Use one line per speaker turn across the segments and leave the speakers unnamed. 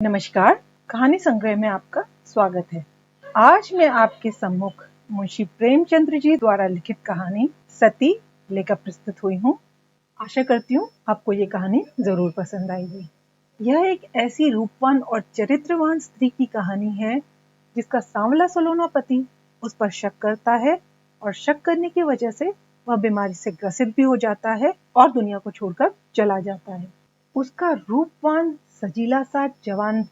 नमस्कार, कहानी संग्रह में आपका स्वागत है। आज मैं आपके सम्मुख मुंशी प्रेमचंद्र जी द्वारा लिखित कहानी सती लेकर प्रस्तुत हुई हूँ। आशा करती हूँ आपको ये कहानी जरूर पसंद आएगी। यह एक ऐसी रूपवान और चरित्रवान स्त्री की कहानी है जिसका सांवला सलोना पति उस पर शक करता है और शक करने की वजह से वह बीमारी से ग्रसित भी हो जाता है और दुनिया को छोड़कर चला जाता है। उसका रूपवान सजीला सा जवान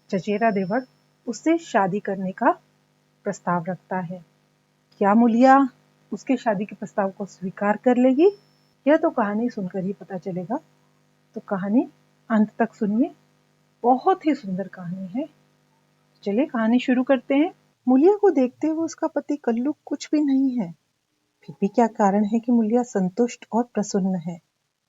चचेरा देवर उससे शादी करने का प्रस्ताव रखता है। क्या मुलिया उसके शादी के प्रस्ताव को स्वीकार कर लेगी? यह तो कहानी सुनकर ही पता चलेगा। तो कहानी अंत तक सुनिए, बहुत ही सुंदर कहानी है। चलिए कहानी शुरू करते हैं। मुलिया को देखते हुए उसका पति कल्लू कुछ भी नहीं है, फिर भी क्या कारण है कि मुलिया संतुष्ट और प्रसन्न है?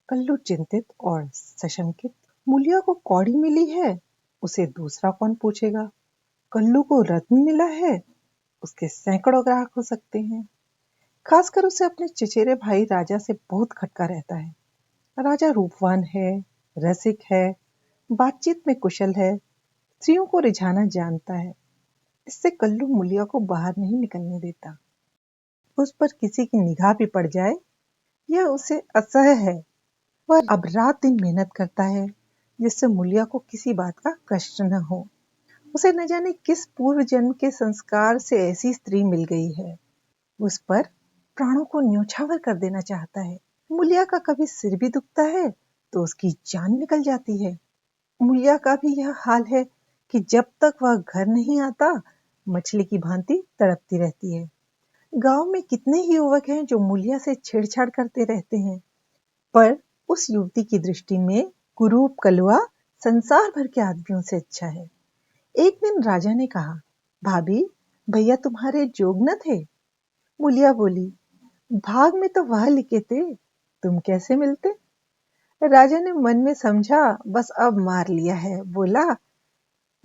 कल्लू चिंतित और सशंकित। मुलिया को कौड़ी मिली है, उसे दूसरा कौन पूछेगा? कल्लू को रत्न मिला है, उसके सैकड़ों ग्राहक हो सकते हैं। खासकर उसे अपने चचेरे भाई राजा से बहुत खटका रहता है। राजा रूपवान है, रसिक है, बातचीत में कुशल है, स्त्रियों को रिझाना जानता है। इससे कल्लू मुलिया को बाहर नहीं निकलने देता। उस पर किसी की निगाह भी पड़ जाए, यह उसे असह्य है। वह अब रात दिन मेहनत करता है जिससे मुलिया को किसी बात का कष्ट न हो। उसे न जाने किस पूर्व जन्म के संस्कार से ऐसी स्त्री मिल गई है। उस पर प्राणों को न्योछावर कर देना चाहता है। मुलिया का कभी सिर भी दुखता है तो उसकी जान निकल जाती है। मुलिया का भी यह हाल है कि जब तक वह घर नहीं आता मछली की भांति तड़पती रहती है। गांव में कितने ही युवक हैं जो मुलिया से छेड़छाड़ करते रहते हैं, पर उस युवती की दृष्टि में कुरूप कलुआ संसार भर के आदमियों से अच्छा है। एक दिन राजा ने कहा, भाभी, भैया तुम्हारे जोग न थे? मुलिया बोली, भाग में तो वह लिखे थे, तुम कैसे मिलते? राजा ने मन में समझा, बस अब मार लिया है। बोला,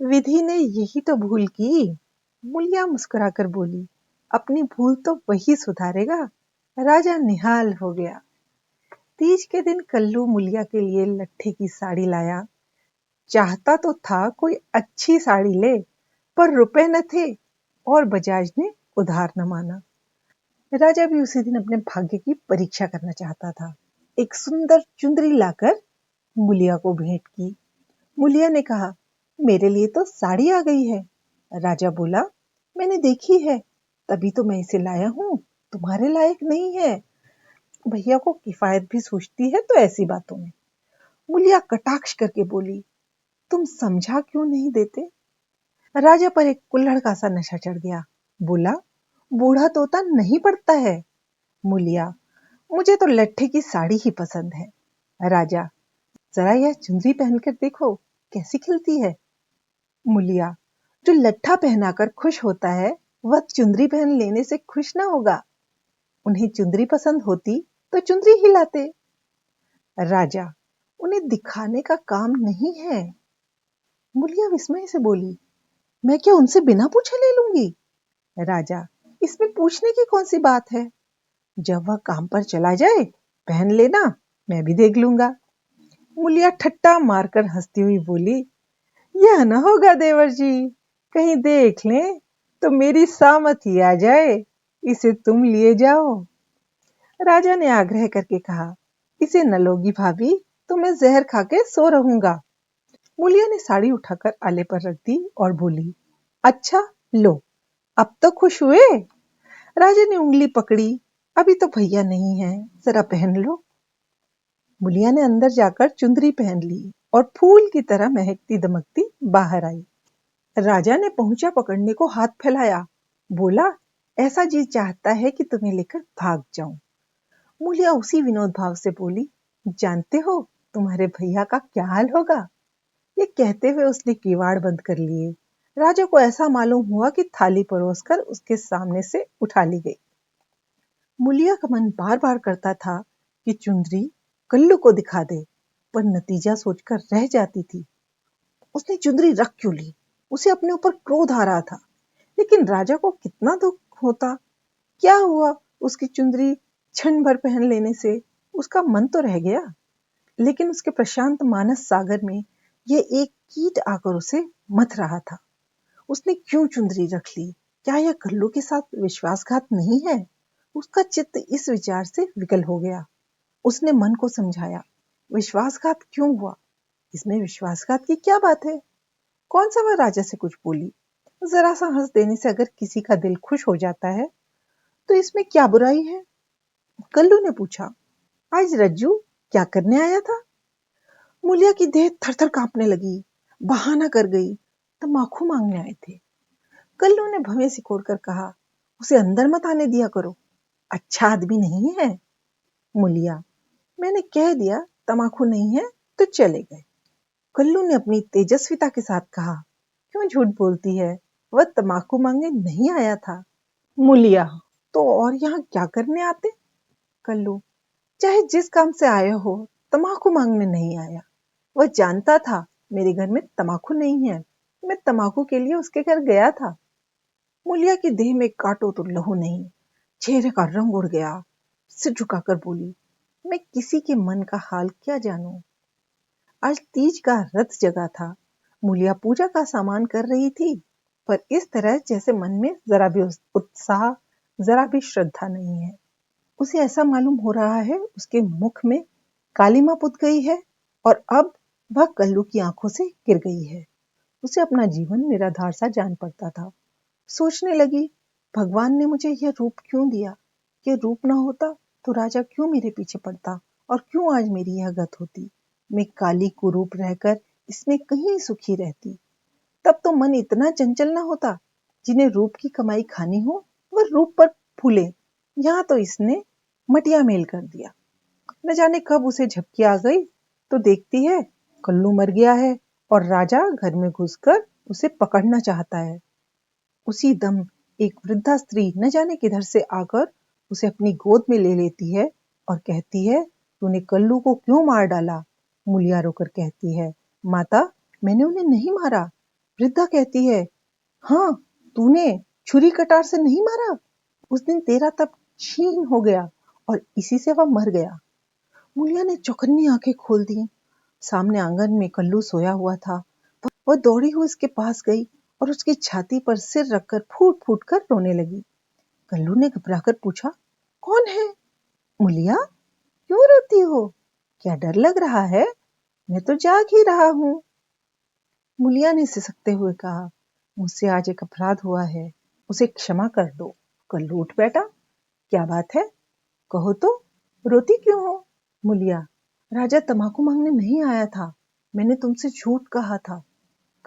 विधि ने यही तो भूल की। मुलिया मुस्कुराकर बोली, अपनी भूल तो वही सुधारेगा। राजा निहाल हो गया। तीज के दिन कल्लू मुलिया के लिए लट्ठे की साड़ी लाया। चाहता तो था कोई अच्छी साड़ी ले, पर रुपए न थे और बजाज ने उधार न माना। राजा भी उसी दिन अपने भाग्य की परीक्षा करना चाहता था। एक सुंदर चुंदरी लाकर मुलिया को भेंट की। मुलिया ने कहा, मेरे लिए तो साड़ी आ गई है। राजा बोला, मैंने देखी है, तभी तो मैं इसे लाया हूँ, तुम्हारे लायक नहीं है। भैया को किफायत भी सूझती है तो ऐसी बातों में। मुलिया कटाक्ष करके बोली, तुम समझा क्यों नहीं देते? राजा पर एक कुल्हड़ का सा नशा चढ़ गया। बोला, बूढ़ा तोता नहीं पड़ता है। मुलिया, मुझे तो लट्ठे की साड़ी ही पसंद है। राजा, जरा यह चुंदरी पहनकर देखो, कैसी खिलती है। मुलिया, जो लट्ठा पहनाकर खुश होता है वह चुंदरी पहन लेने से खुश ना होगा। उन्हें चुंदरी पसंद होती तो चुंदरी ही लाते। राजा, उन्हें दिखाने का काम नहीं है। मुलिया विस्मय से बोली, मैं क्या उनसे बिना पूछे ले लूंगी? राजा, इसमें पूछने की कौन सी बात है? जब वह काम पर चला जाए पहन लेना, मैं भी देख लूंगा। मुलिया ठट्टा मारकर हंसती हुई बोली, यह न होगा देवर जी, कहीं देख लें तो मेरी सामत ही आ जाए, इसे तुम लिए जाओ। राजा ने आग्रह करके कहा, इसे न लोगी भाभी तो मैं जहर खा के सो रहूंगा। मुलिया ने साड़ी उठाकर आले पर रख दी और बोली, अच्छा लो, अब तो खुश हुए? राजा ने उंगली पकड़ी, अभी तो भैया नहीं है, जरा पहन लो। मुलिया ने अंदर जाकर चुंदरी पहन ली और फूल की तरह महकती दमकती बाहर आई। राजा ने पहुंचा पकड़ने को हाथ फैलाया। बोला, ऐसा जी चाहता है कि तुम्हें लेकर भाग जाऊं। मुलिया उसी विनोद भाव से बोली, जानते हो तुम्हारे भैया का क्या हाल होगा? ये कहते हुए उसने किवाड़ बंद कर लिए। राजा को ऐसा मालूम हुआ कि थाली परोसकर उसके सामने से उठा ली गई। मुलिया का मन बार बार करता था कि चुंदरी कल्लू को दिखा दे, पर नतीजा सोचकर रह जाती थी। उसने चुंदरी रख क्यों ली? उसे अपने ऊपर क्रोध आ रहा था, लेकिन राजा को कितना दुख होता। क्या हुआ उसकी चुंदरी क्षण भर पहन लेने से? उसका मन तो रह गया, लेकिन उसके प्रशांत मानस सागर में ये एक कीट आकर उसे मथ रहा था। उसने क्यों चुंदरी रख ली? क्या यह कल्लू के साथ विश्वासघात नहीं है? उसका चित्त इस विचार से विकल हो गया। उसने मन को समझाया, विश्वासघात क्यों हुआ? इसमें विश्वासघात की क्या बात है? कौन सा वह राजा से कुछ बोली? जरा सा हंस देने से अगर किसी का दिल खुश हो जाता है तो इसमें क्या बुराई है? कल्लू ने पूछा, आज रज्जू क्या करने आया था? मूलिया की देह थरथर कांपने लगी। बहाना कर गई, तम्बाकू मांगने आए थे। कल्लू ने भवें सिकोड़कर कहा, उसे अंदर मत आने दिया करो, अच्छा आदमी नहीं है। मूलिया, मैंने कह दिया तम्बाकू नहीं है तो चले गए। कल्लू ने अपनी तेजस्विता के साथ कहा, क्यों झूठ बोलती है, वह तम्बाकू मांगने नहीं आया था। मूलिया, तो और यहाँ क्या करने आते? कल्लू, चाहे जिस काम से आया हो, तम्बाकू मांगने नहीं आया। वह जानता था मेरे घर में तम्बाकू नहीं है, मैं तम्बाकू के लिए उसके घर गया था। मूलिया की देह में काटो तो लहू नहीं, चेहरे का रंग उड़ गया। सिर झुकाकर बोली, मैं किसी के मन का हाल क्या जानूं। आज तीज का रथ जगा था। मूलिया पूजा का सामान कर रही थी, पर इस तरह जैसे मन में जरा भी उत्साह, जरा भी श्रद्धा नहीं है। उसे ऐसा मालूम हो रहा है उसके मुख में कालिमा पुत गई है और अब वह कल्लू की आंखों से गिर गई है। उसे अपना जीवन निराधार सा जान पड़ता था। सोचने लगी, भगवान ने मुझे यह रूप क्यों दिया? ये रूप ना होता तो राजा क्यों मेरे पीछे पड़ता और क्यों आज मेरी यह गत होती? मैं काली कुरूप रहकर इसमें कहीं सुखी रहती। तब तो मन इतना चंचल ना होता। जिन्हें रूप की कमाई खानी हो वह रूप पर फूले। यहाँ तो इसने मटिया मेल कर दिया। न जाने कब उसे झपकी आ गई तो देखती है कल्लू मर गया है और राजा घर में घुसकर उसे पकड़ना चाहता है। उसी दम एक वृद्धा स्त्री न जाने किधर से आकर उसे अपनी गोद में ले लेती है और कहती है, तूने कल्लू को क्यों मार डाला? मूलिया रोकर कहती है, माता, मैंने उन्हें नहीं मारा। वृद्धा कहती है, हाँ, तूने छुरी कटार से नहीं मारा। उस दिन तेरा तप क्षीण हो गया और इसी से वह मर गया। मूलिया ने चौकन्नी आंखें खोल दी। सामने आंगन में कल्लू सोया हुआ था। वह दौड़ी हुई उसके पास गई और उसकी छाती पर सिर रखकर फूट फूट कर रोने लगी। कल्लू ने घबराकर पूछा, कौन है? मूलिया, क्यों रोती हो? क्या डर लग रहा है? मैं तो जाग ही रहा हूँ। मूलिया ने सिसकते हुए कहा, मुझसे आज एक अपराध हुआ है, उसे क्षमा कर दो। कल्लू उठ बैठा, क्या बात है, कहो तो, रोती क्यों हो? मूलिया, राजा तम्बाकू मांगने नहीं आया था, मैंने तुमसे झूठ कहा था।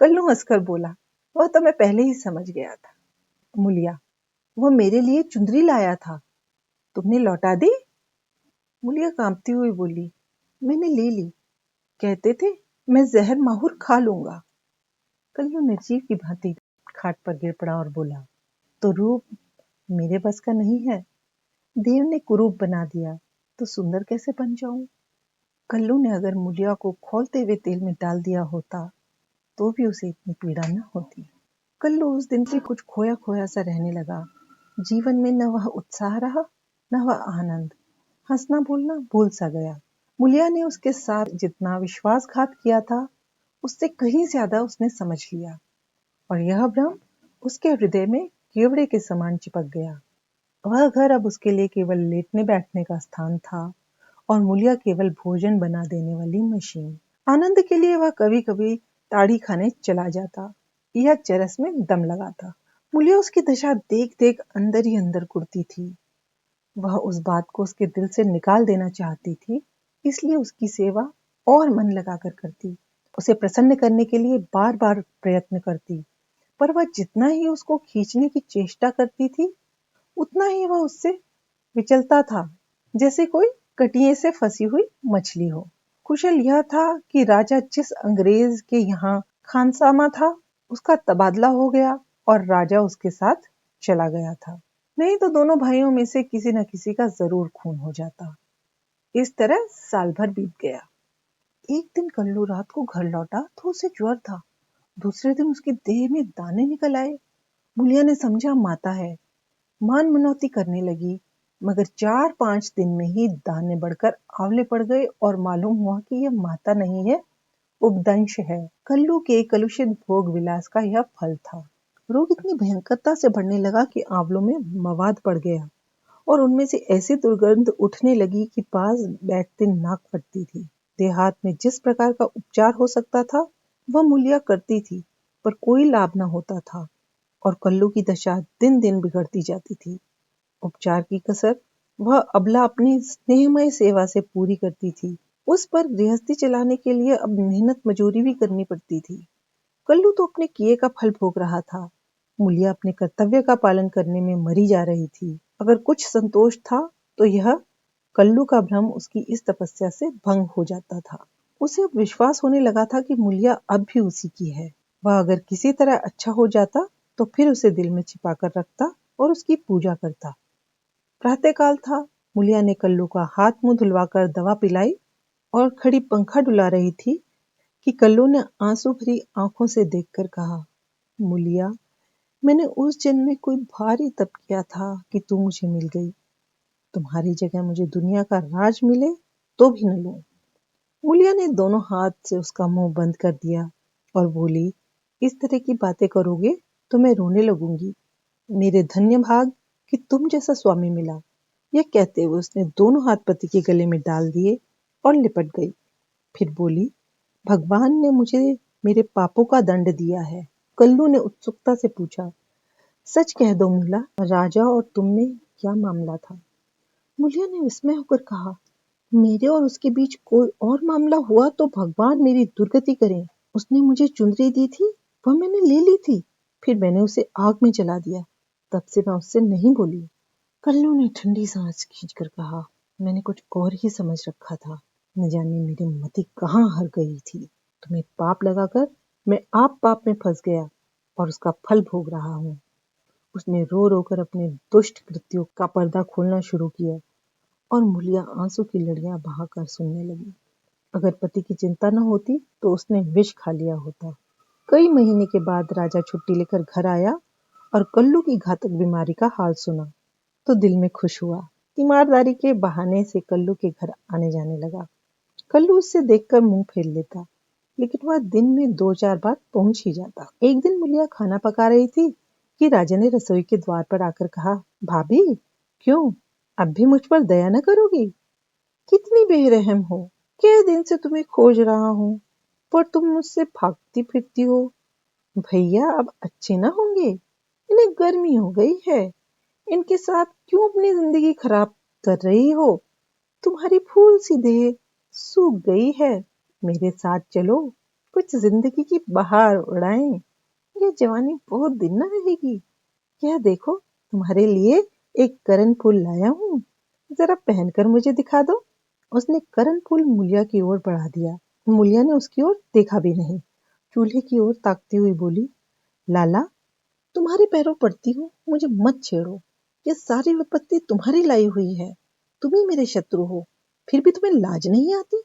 कल्लू हंसकर बोला, वह तो मैं पहले ही समझ गया था। मूलिया, वह मेरे लिए चुंदरी लाया था, तुमने लौटा दी? मूलिया कांपती हुई बोली, मैंने ले ली, कहते थे मैं जहर माहुर खा लूंगा। कल्लू निर्जीव की भांति खाट पर गिर पड़ा और बोला, तो रूप मेरे बस का नहीं है। देव ने कुरूप बना दिया तो सुंदर कैसे बन जाऊं? कल्लू ने अगर मूलिया को खौलते हुए तेल में डाल दिया होता तो भी उसे इतनी पीड़ा न होती। कल्लू उस दिन से कुछ खोया खोया सा रहने लगा। जीवन में न वह उत्साह रहा, न वह आनंद। हंसना बोलना भूल सा गया। मूलिया ने उसके साथ जितना विश्वासघात किया था, उससे कहीं ज्यादा उसने समझ लिया और यह भ्रम उसके हृदय में कीवड़े के समान चिपक गया। वह घर अब उसके लिए केवल लेटने बैठने का स्थान था और मूलिया केवल भोजन बना देने वाली मशीन। आनंद के लिए वह कभी कभी ताड़ी खाने चला जाता या चरस में दम लगाता। मूलिया उसकी दशा देख देख अंदर ही अंदर कुढ़ती थी। वह उस बात को उसके दिल से निकाल देना चाहती थी, इसलिए उसकी सेवा और मन लगाकर करती, उसे प्रसन्न करने के लिए बार बार प्रयत्न करती। पर वह जितना ही उसको खींचने की चेष्टा करती थी, उतना ही वह उससे विचलता था, जैसे कोई कटिए से फंसी हुई मछली हो। कुशल यह था कि राजा जिस अंग्रेज के यहाँ खानसामा था, उसका तबादला हो गया और राजा उसके साथ चला गया था। नहीं तो दोनों भाइयों में से किसी न किसी का जरूर खून हो जाता। इस तरह साल भर बीत गया। एक दिन कल्लू रात को घर लौटा तो उसे ज्वर था। दूसरे दिन उसकी देह में दाने निकल आए। मूलिया ने समझा माता है, मान मनौती करने लगी, मगर 4-5 दिन में ही दाने बढ़कर आंवले पड़ गए और मालूम हुआ कि यह माता नहीं है, उपदंश है। कल्लू के कलुषित भोग विलास का यह फल था। रोग इतनी भयंकरता से बढ़ने लगा कि आंवलों में मवाद पड़ गया और उनमें से ऐसी दुर्गंध उठने लगी कि पास बैठते नाक फटती थी। देहात में जिस प्रकार का उपचार हो सकता था वह मूलिया करती थी, पर कोई लाभ न होता था और कल्लू की दशा दिन दिन बिगड़ती जाती थी। उपचार की कसर वह अबला अपनी स्नेहमय सेवा से पूरी करती थी। उस पर गृहस्थी चलाने के लिए अब मेहनत मजूरी भी करनी पड़ती थी। कल्लू तो अपने किए का फल भोग रहा था। मूलिया अपने कर्तव्य का पालन करने में मरी जा रही थी। अगर कुछ संतोष था तो यह कल्लू का भ्रम उसकी इस तपस्या से भंग हो जाता था। उसे अब विश्वास होने लगा था कि मूलिया अब भी उसी की है। वह अगर किसी तरह अच्छा हो जाता तो फिर उसे दिल में छिपा कर रखता और उसकी पूजा करता। प्रातःकाल था। मूलिया ने कल्लू का हाथ मुंह धुलवाकर दवा पिलाई और खड़ी पंखा डुला रही थी कि कल्लू ने आंसू भरी आंखों से देखकर कहा, मूलिया, मैंने उस जन्म में कोई भारी तप किया था कि तू मुझे मिल गई। तुम्हारी जगह मुझे दुनिया का राज मिले तो भी न लूं। मूलिया ने दोनों हाथ से उसका मुंह बंद कर दिया और बोली, इस तरह की बातें करोगे तो मैं रोने लगूंगी। मेरे धन्य भाग कि तुम जैसा स्वामी मिला। यह कहते हुए उसने दोनों हाथ पति के गले में डाल दिए और लिपट गई। फिर बोली, भगवान ने मुझे मेरे पापों का दंड दिया है। कल्लू ने उत्सुकता से पूछा, सच कह दो मूला, राजा और तुम में क्या मामला था? मूलिया ने विस्मय होकर कहा, मेरे और उसके बीच कोई और मामला हुआ तो भगवान मेरी दुर्गति करें। उसने मुझे चुनरी दी थी, वह मैंने ले ली थी, फिर मैंने उसे आग में जला दिया। तब से मैं उससे नहीं बोली। कल्लू ने ठंडी सांस खींचकर कहा, मैंने कुछ और ही समझ रखा था। न जाने मेरी मति कहाँ हर गई थी। तुम्हें पाप लगाकर मैं आप पाप में फंस गया और उसका फल भोग रहा हूँ। उसने रो रो कर अपने दुष्ट कृत्यों का पर्दा खोलना शुरू किया और मूलिया आंसू की लड़ियां बहाकर सुनने लगी। अगर पति की चिंता न होती तो उसने विष खा लिया होता। कई महीने के बाद राजा छुट्टी लेकर घर आया और कल्लू की घातक बीमारी का हाल सुना तो दिल में खुश हुआ। ईमानदारी के बहाने से कल्लू के घर आने जाने लगा। कल्लू उससे देखकर मुंह फेर लेता, लेकिन वह दिन में 2-4 बार पहुंच ही जाता। एक दिन मूलिया खाना पका रही थी कि राजा ने रसोई के द्वार पर आकर कहा, भाभी, क्यों अब भी मुझ पर दया न करोगी? कितनी बेरहम हो। कई दिन से तुम्हें खोज रहा हूँ पर तुम मुझसे भागती फिरती हो। भैया अब अच्छे ना होंगे। इन्हें गर्मी हो गई है। इनके साथ क्यों अपनी जिंदगी खराब कर रही हो? तुम्हारी फूल सी देह सूख गई है। मेरे साथ चलो, कुछ जिंदगी की बहार उड़ाएं। यह जवानी बहुत दिन न रहेगी। यह देखो, तुम्हारे लिए एक करण फूल लाया हूँ, जरा पहनकर मुझे दिखा दो। उसने करण फूल मूलिया की ओर बढ़ा दिया। मूलिया ने उसकी ओर देखा भी नहीं। चूल्हे की ओर ताकती हुई बोली, लाला, तुम्हारे पैरों पड़ती हूँ, मुझे मत छेड़ो। ये सारी विपत्ति तुम्हारी लाई हुई है। तुम ही मेरे शत्रु हो, फिर भी तुम्हें लाज नहीं आती।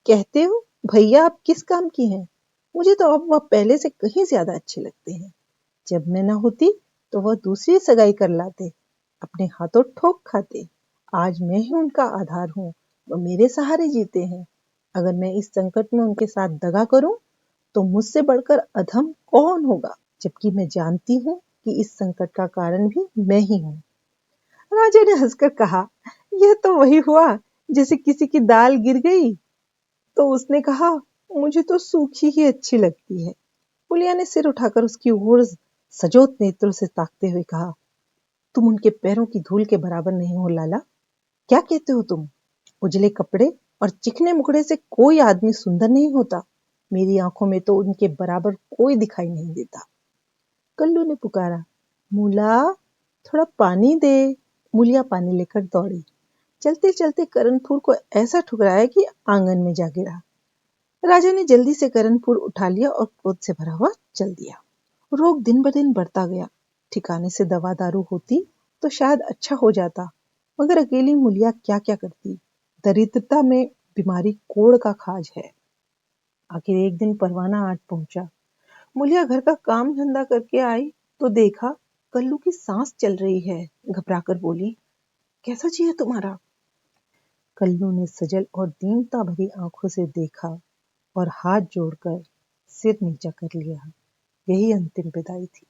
कहते हो भैया आप किस काम की हैं? मुझे तो अब वह पहले से कहीं ज्यादा अच्छे लगते हैं। जब मैं न होती तो वह दूसरी सगाई कर लाते, अपने हाथों ठोक खाते। आज मैं ही उनका आधार हूँ, वो मेरे सहारे जीते हैं। अगर मैं इस संकट में उनके साथ दगा करूं तो मुझसे बढ़कर अधम कौन होगा? जबकि मैं जानती हूँ कि इस संकट का कारण भी मैं ही हूँ। राजा ने हंसकर कहा, यह तो वही हुआ जैसे किसी की दाल गिर गई तो उसने कहा, मुझे तो सूखी ही अच्छी लगती है। पुलिया ने सिर उठाकर उसकी ओर सजोत नेत्रों से ताकते हुए कहा, तुम उनके पैरों की धूल के बराबर नहीं हो लाला। क्या कहते हो तुम? उजले कपड़े और चिकने मुखड़े से कोई आदमी सुंदर नहीं होता। मेरी आंखों में तो उनके बराबर कोई दिखाई नहीं देता। कल्लू ने पुकारा, मूला, थोड़ा पानी दे। मूलिया पानी लेकर दौड़ी। चलते चलते करणफूल को ऐसा ठुकराया कि आंगन में जा गिरा। राजा ने जल्दी से करणफूल उठा लिया और क्रोध से भरा हुआ चल दिया। रोग दिन ब दिन बढ़ता गया। ठिकाने से दवा दारू होती तो शायद अच्छा हो जाता, मगर अकेली मूलिया क्या क्या करती। दरिद्रता में बीमारी कोड़ का खाज है। आखिर एक दिन परवाना आठ पहुंचा। मूलिया घर का काम धंधा करके आई तो देखा कल्लू की सांस चल रही है। घबराकर बोली, कैसा जी है तुम्हारा? कल्लू ने सजल और दीनता भरी आंखों से देखा और हाथ जोड़कर सिर नीचा कर लिया। यही अंतिम विदाई थी।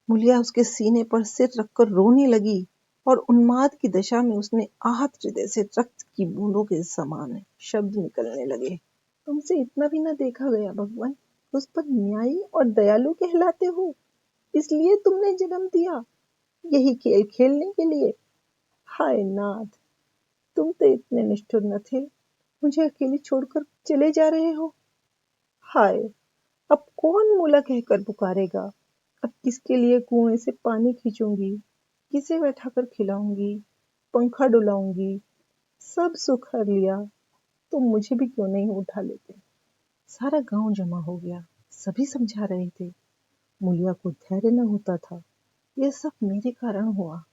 मुलिया उसके सीने पर सिर रखकर रोने लगी और उन्माद की दशा में उसने आहत हृदय से रक्त की बूंदों के समान शब्द निकलने लगे। तुमसे इतना भी न देखा गया भगवान, उस पर न्यायी और दयालु कहलाते हो, इसलिए तुमने जन्म दिया, यही खेल खेलने के लिए। हाय नाथ, तुम तो इतने निष्ठुर न थे, मुझे अकेली छोड़कर चले जा रहे हो। हाय, अब कौन मूला कहकर पुकारेगा। अब किसके लिए कुएं से पानी खींचूंगी, किसे बैठाकर खिलाऊंगी, पंखा डुलाऊंगी। सब सुख हर लिया, तो मुझे भी क्यों नहीं उठा लेते। सारा गांव जमा हो गया, सभी समझा रहे थे। मुलिया को धैर्य न होता था। यह सब मेरे कारण हुआ,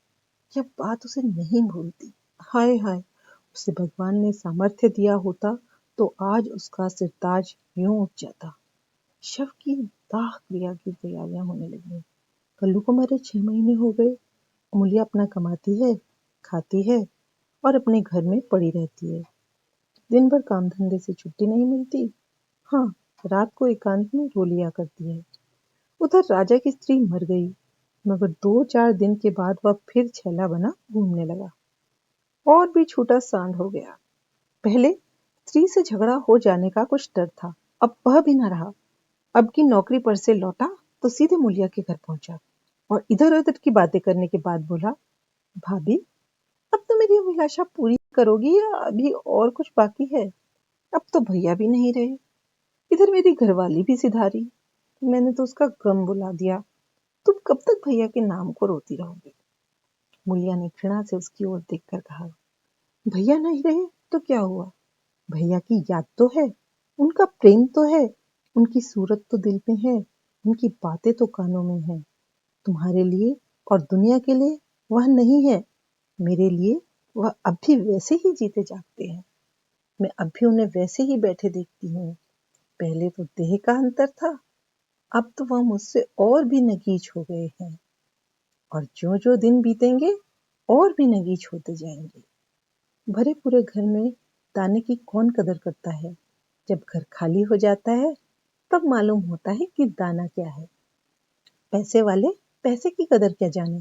यह बात उसे नहीं भूलती। हाय हाय, उसे भगवान ने सामर्थ्य दिया होता तो आज उसका सिरताज यूं उठ जाता। शव की दाह क्रिया की तैयारियां होने लगी। कल्लू को मरे 6 महीने हो गए। अमूल्या अपना कमाती है, खाती है और अपने घर में पड़ी रहती है। दिन भर काम धंधे से छुट्टी नहीं मिलती। हाँ, रात को एकांत में रो लिया करती है। उधर राजा की स्त्री मर गई, मगर 2-4 दिन के बाद वह फिर छैला बना घूमने लगा और भी छूटा सांड हो गया। पहले स्त्री से झगड़ा हो जाने का कुछ डर था, अब वह भी न रहा। अब की नौकरी पर से लौटा तो सीधे मुलिया के घर पहुंचा और इधर उधर की बातें करने के बाद बोला, भाभी, अब तो मेरी अभिलाषा पूरी करोगी या अभी और कुछ बाकी है। अब तो भैया भी नहीं रहे, इधर मेरी घरवाली भी सिधारी, मैंने तो उसका गम बुला दिया। तुम कब तक भैया के नाम को रोती रहोगी। मुलिया ने घृणा से उसकी ओर देखकर कहा, भैया नहीं रहे तो क्या हुआ, भैया की याद तो है, उनका प्रेम तो है, उनकी सूरत तो दिल में है, उनकी बातें तो कानों में है। तुम्हारे लिए और दुनिया के लिए वह नहीं है, मेरे लिए वह अब भी वैसे ही जीते जागते हैं। मैं अब भी उन्हें वैसे ही बैठे देखती हूँ। पहले तो देह का अंतर था, अब तो वह मुझसे और भी नगीच हो गए हैं और जो जो दिन बीतेंगे और भी नगीच होते जाएंगे। भरे पूरे घर में दाने की कौन कदर करता है। जब घर खाली हो जाता है तब मालूम होता है कि दाना क्या है। पैसे वाले पैसे की कदर क्या जाने।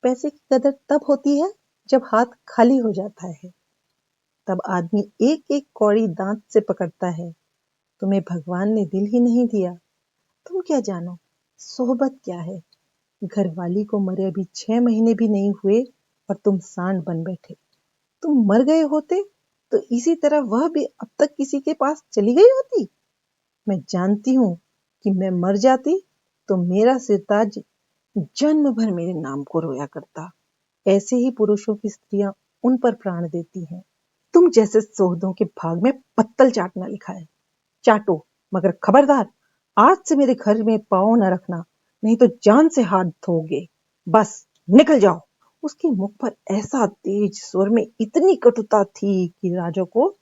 पैसे की कदर तब होती है जब हाथ खाली हो जाता है, तब आदमी एक एक कौड़ी दांत से पकड़ता है। तुम्हें भगवान ने दिल ही नहीं दिया, तुम क्या जानो सोहबत क्या है। घरवाली को मरे अभी 6 महीने भी नहीं हुए और तुम सांड बन बैठे। तुम मर गए होते तो इसी तरह वह भी अब तक किसी के पास चली गई होती। मैं जानती हूं कि मैं मर जाती तो मेरा सिरताज जन्म भर मेरे नाम को रोया करता। ऐसे ही पुरुषों की स्त्रियां उन पर प्राण देती हैं। तुम जैसे सोहदों के भाग में पत्तल चाटना लिखा है, चाटो, मगर खबरदार आज से मेरे घर में पाँव न रखना, नहीं तो जान से हाथ धोगे। बस निकल जाओ। उसके मुख पर ऐसा तेज स्वर में इतनी कटुता थी कि राजा को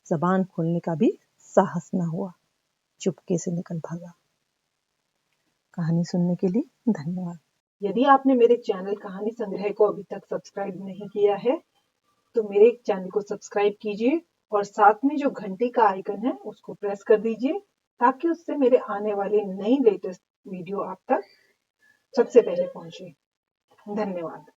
जबान खोलने का भी साहस न हुआ। चुपके से निकल भागा। कहानी सुनने के लिए धन्यवाद। यदि आपने मेरे चैनल कहानी संग्रह को अभी तक सब्सक्राइब नहीं किया है तो मेरे चैनल को सब्सक्राइब कीजिए और साथ में जो घंटी का आइकन है उसको प्रेस कर दीजिए ताकि उससे मेरे आने वाले नई लेटेस्ट वीडियो आप तक सबसे पहले पहुंचे। धन्यवाद।